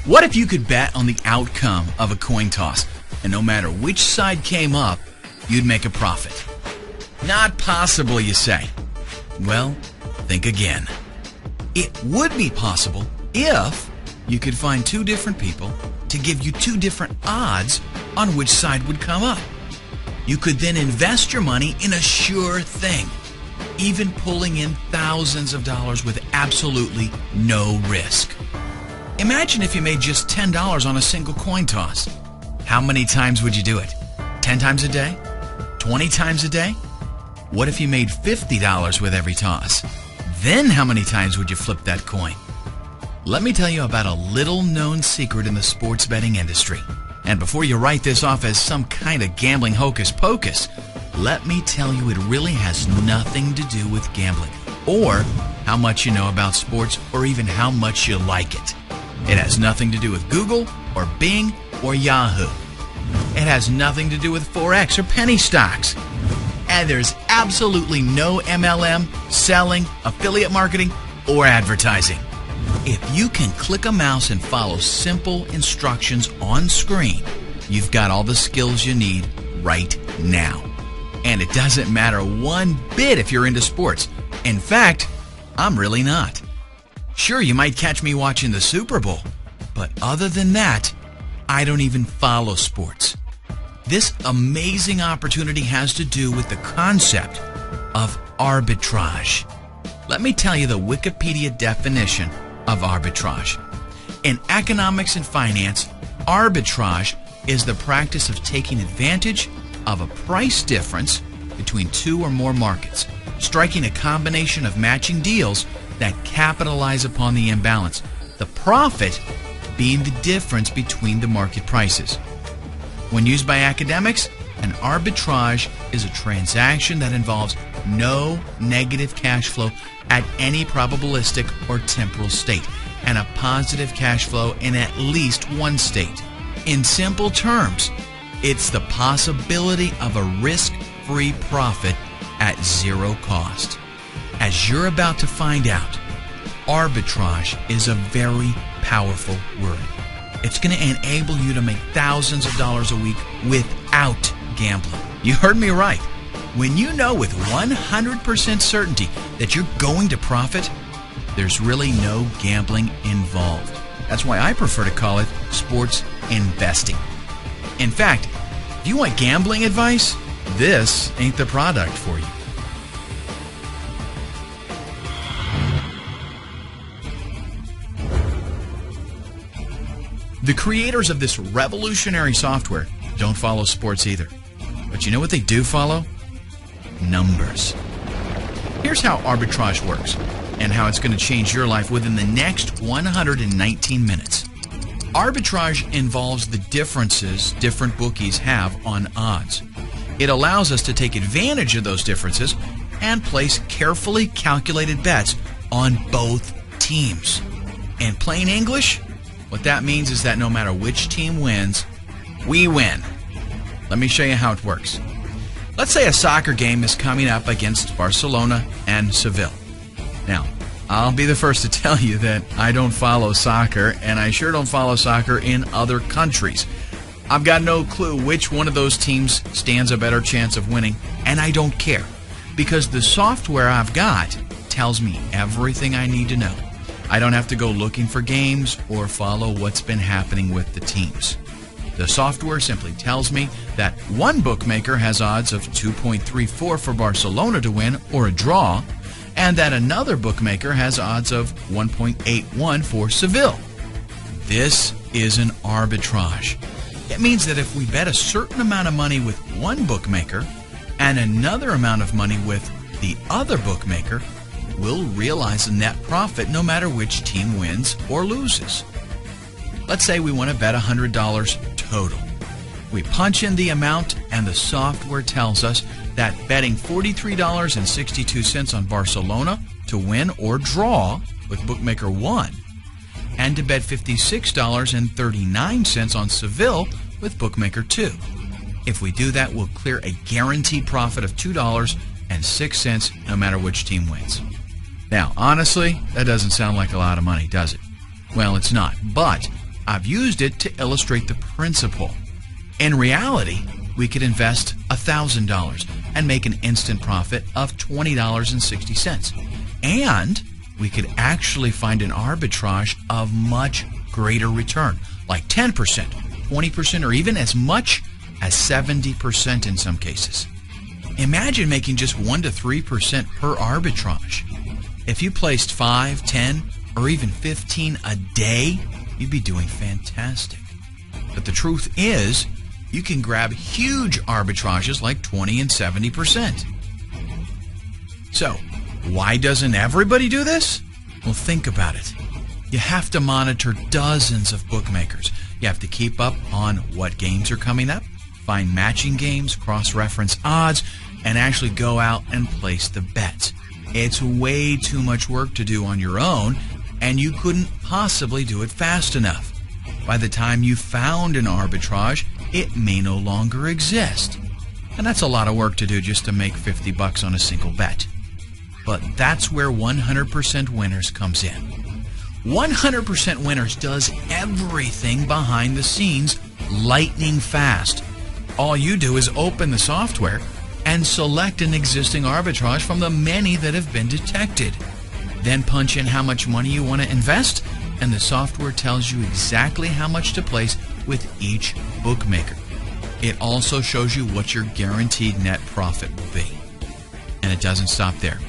What if you could bet on the outcome of a coin toss, and no matter which side came up, you'd make a profit? Not possible, you say. Well, think again. It would be possible if you could find two different people to give you two different odds on which side would come up. You could then invest your money in a sure thing, even pulling in thousands of dollars with absolutely no risk. Imagine if you made just $10 on a single coin toss. How many times would you do it? 10 times a day? 20 times a day? What if you made $50 with every toss? Then how many times would you flip that coin? Let me tell you about a little-known secret in the sports betting industry. And before you write this off as some kind of gambling hocus pocus, let me tell you it really has nothing to do with gambling, or how much you know about sports, or even how much you like it. It has nothing to do with Google, or Bing, or Yahoo. It has nothing to do with Forex or penny stocks. And there's absolutely no MLM, selling, affiliate marketing, or advertising. If you can click a mouse and follow simple instructions on screen, you've got all the skills you need right now. And it doesn't matter one bit if you're into sports. In fact, I'm really not. Sure, you might catch me watching the Super Bowl, but other than that, I don't even follow sports. This amazing opportunity has to do with the concept of arbitrage. Let me tell you the Wikipedia definition of arbitrage. In economics and finance, arbitrage is the practice of taking advantage of a price difference between two or more markets, striking a combination of matching deals that capitalize upon the imbalance, the profit being the difference between the market prices. When used by academics, an arbitrage is a transaction that involves no negative cash flow at any probabilistic or temporal state, and a positive cash flow in at least one state. In simple terms, it's the possibility of a risk-free profit at zero cost. As you're about to find out, arbitrage is a very powerful word. It's going to enable you to make thousands of dollars a week without gambling. You heard me right. When you know with 100% certainty that you're going to profit, there's really no gambling involved. That's why I prefer to call it sports investing. In fact, if you want gambling advice, this ain't the product for you. The creators of this revolutionary software don't follow sports either. But you know what they do follow? Numbers. Here's how arbitrage works and how it's going to change your life within the next 119 minutes. Arbitrage involves the differences different bookies have on odds. It allows us to take advantage of those differences and place carefully calculated bets on both teams. In plain English, what that means is that no matter which team wins, we win. Let me show you how it works. Let's say a soccer game is coming up against Barcelona and Seville. Now, I'll be the first to tell you that I don't follow soccer, and I sure don't follow soccer in other countries. I've got no clue which one of those teams stands a better chance of winning, and I don't care, because the software I've got tells me everything I need to know. I don't have to go looking for games or follow what's been happening with the teams. The software simply tells me that one bookmaker has odds of 2.34 for Barcelona to win or a draw, and that another bookmaker has odds of 1.81 for Seville. This is an arbitrage. It means that if we bet a certain amount of money with one bookmaker and another amount of money with the other bookmaker, we'll realize a net profit no matter which team wins or loses. Let's say we want to bet $100 total. We punch in the amount and the software tells us that betting $43.62 on Barcelona to win or draw with bookmaker 1 and to bet $56.39 on Seville with bookmaker 2. If we do that, we'll clear a guaranteed profit of $2.06 no matter which team wins. Now, honestly, that doesn't sound like a lot of money, does it? Well, it's not, but I've used it to illustrate the principle. In reality, we could invest $1,000 and make an instant profit of $20.60. And we could actually find an arbitrage of much greater return, like 10%, 20%, or even as much as 70% in some cases. Imagine making just 1 to 3% per arbitrage. If you placed 5, 10, or even 15 a day, you'd be doing fantastic. But the truth is, you can grab huge arbitrages like 20 and 70%. So, why doesn't everybody do this? Well, think about it. You have to monitor dozens of bookmakers. You have to keep up on what games are coming up, find matching games, cross-reference odds, and actually go out and place the bets. It's way too much work to do on your own, and you couldn't possibly do it fast enough. By the time you found an arbitrage, it may no longer exist. And that's a lot of work to do just to make $50 on a single bet. But that's where 100% Winners comes in. 100% Winners does everything behind the scenes lightning fast. All you do is open the software and select an existing arbitrage from the many that have been detected. Then punch in how much money you want to invest, and the software tells you exactly how much to place with each bookmaker. It also shows you what your guaranteed net profit will be. And it doesn't stop there.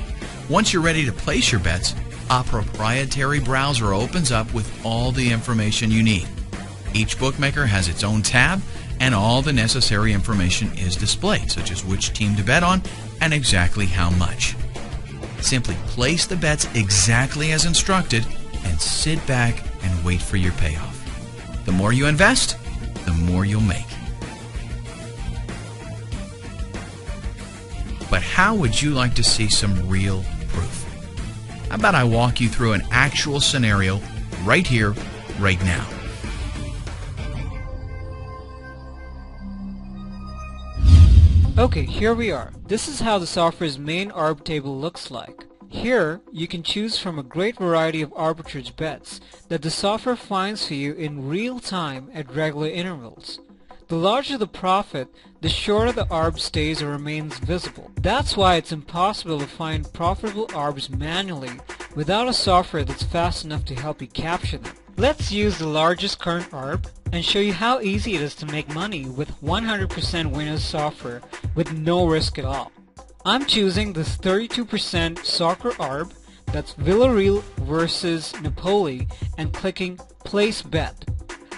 Once you're ready to place your bets, a proprietary browser opens up with all the information you need. Each bookmaker has its own tab, and all the necessary information is displayed, such as which team to bet on and exactly how much. Simply place the bets exactly as instructed and sit back and wait for your payoff. The more you invest, the more you'll make. But how would you like to see some real proof? How about I walk you through an actual scenario right here, right now? Okay, here we are. This is how the software's main arb table looks like. Here, you can choose from a great variety of arbitrage bets that the software finds for you in real time at regular intervals. The larger the profit, the shorter the arb stays or remains visible. That's why it's impossible to find profitable arbs manually without a software that's fast enough to help you capture them. Let's use the largest current arb and show you how easy it is to make money with 100% Winners software with no risk at all. I'm choosing this 32% soccer arb, that's Villarreal versus Napoli, and clicking Place Bet.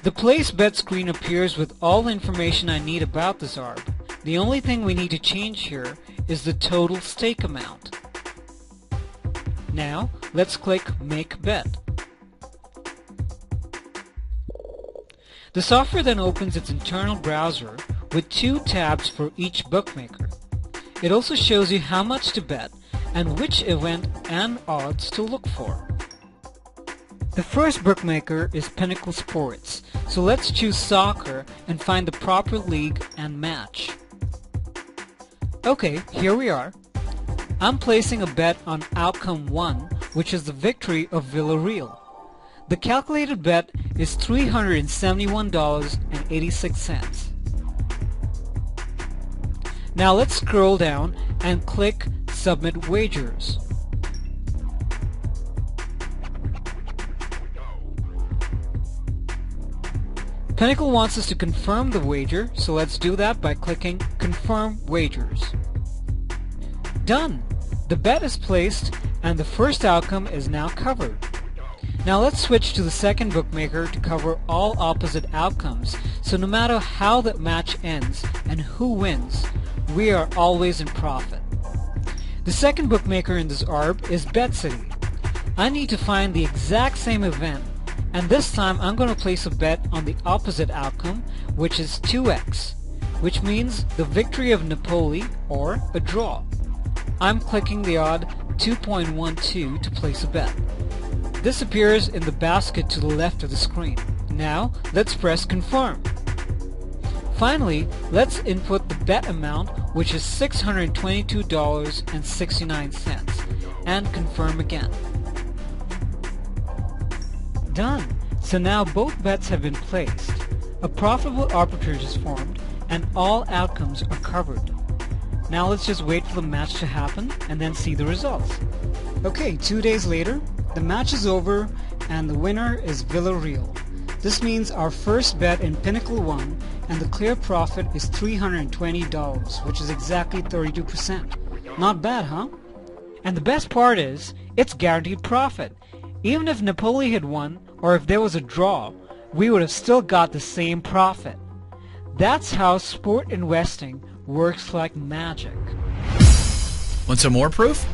The Place Bet screen appears with all the information I need about this arb. The only thing we need to change here is the total stake amount. Now, let's click Make Bet. The software then opens its internal browser with 2 tabs for each bookmaker. It also shows you how much to bet and which event and odds to look for. The first bookmaker is Pinnacle Sports, so let's choose soccer and find the proper league and match. Okay, here we are. I'm placing a bet on outcome 1, which is the victory of Villarreal. The calculated bet is $371.86. Now let's scroll down and click Submit Wagers. Pinnacle wants us to confirm the wager, so let's do that by clicking Confirm Wagers. Done! The bet is placed and the first outcome is now covered. Now let's switch to the second bookmaker to cover all opposite outcomes, so no matter how the match ends and who wins, we are always in profit. The second bookmaker in this arb is BetCity. I need to find the exact same event, and this time I'm going to place a bet on the opposite outcome, which is 2x, which means the victory of Napoli or a draw. I'm clicking the odd 2.12 to place a bet. This appears in the basket to the left of the screen. Now let's press Confirm. Finally, let's input the bet amount, which is $622.69, and confirm again. Done! So now both bets have been placed. A profitable arbitrage is formed and all outcomes are covered. Now let's just wait for the match to happen and then see the results. Okay, 2 days later, the match is over and the winner is Villarreal. This means our first bet in Pinnacle won and the clear profit is $320, which is exactly 32%. Not bad, huh? And the best part is, it's guaranteed profit. Even if Napoli had won, or if there was a draw, we would have still got the same profit. That's how sport investing works like magic. Want some more proof?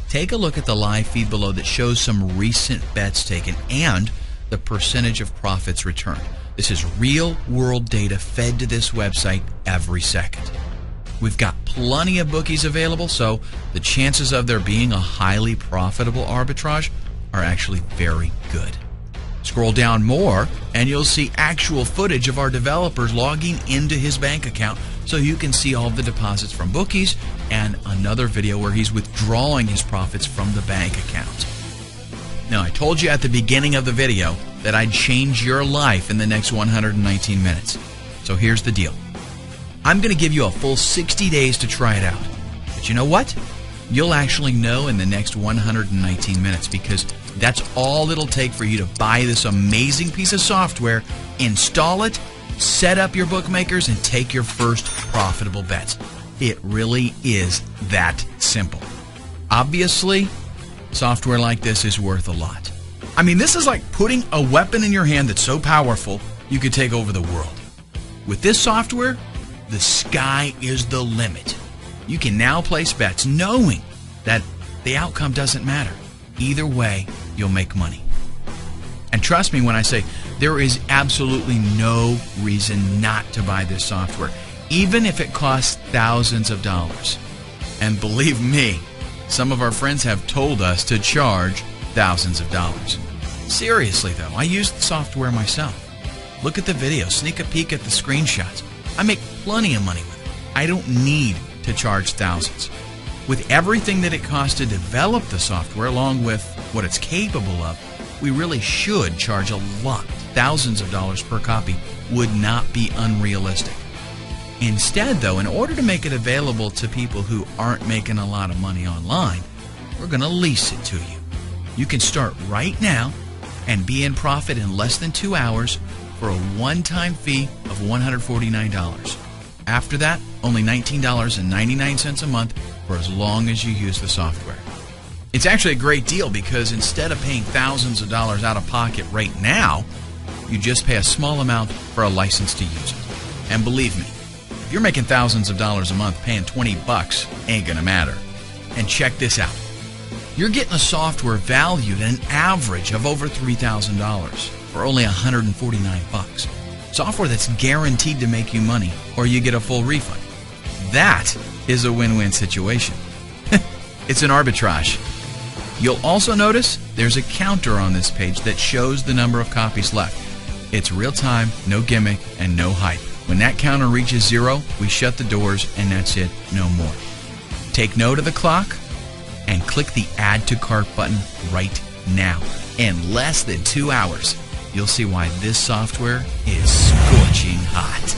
Take a look at the live feed below that shows some recent bets taken and the percentage of profits returned. This is real-world data fed to this website every second. We've got plenty of bookies available, so the chances of there being a highly profitable arbitrage are actually very good. Scroll down more and you'll see actual footage of our developers logging into his bank account so you can see all of the deposits from bookies and another video where he's withdrawing his profits from the bank account. Now, I told you at the beginning of the video that I'd change your life in the next 119 minutes. So here's the deal. I'm going to give you a full 60 days to try it out. But you know what? You'll actually know in the next 119 minutes because that's all it'll take for you to buy this amazing piece of software, install it, set up your bookmakers, and take your first profitable bets. It really is that simple. Obviously, software like this is worth a lot. I mean, this is like putting a weapon in your hand that's so powerful you could take over the world. With this software, the sky is the limit. You can now place bets knowing that the outcome doesn't matter. Either way, you'll make money. And trust me when I say there is absolutely no reason not to buy this software, even if it costs thousands of dollars. And believe me, some of our friends have told us to charge thousands of dollars. Seriously though, I use the software myself. Look at the video, sneak a peek at the screenshots. I make plenty of money with it. I don't need to charge thousands. With everything that it costs to develop the software, along with what it's capable of, we really should charge a lot. Thousands of dollars per copy would not be unrealistic. Instead, though, in order to make it available to people who aren't making a lot of money online, we're going to lease it to you. You can start right now and be in profit in less than 2 hours for a one-time fee of $149. After that, only $19.99 a month for as long as you use the software. It's actually a great deal because instead of paying thousands of dollars out of pocket right now, you just pay a small amount for a license to use it. And believe me, if you're making thousands of dollars a month, paying $20 ain't gonna matter. And check this out. You're getting a software valued at an average of over $3,000 for only $149. Software that's guaranteed to make you money or you get a full refund. That is a win-win situation. It's an arbitrage. You'll also notice there's a counter on this page that shows the number of copies left. It's real time, no gimmick, and no hype. When that counter reaches 0, we shut the doors and that's it, no more. Take note of the clock and click the Add to Cart button right now. In less than 2 hours, you'll see why this software is scorching hot.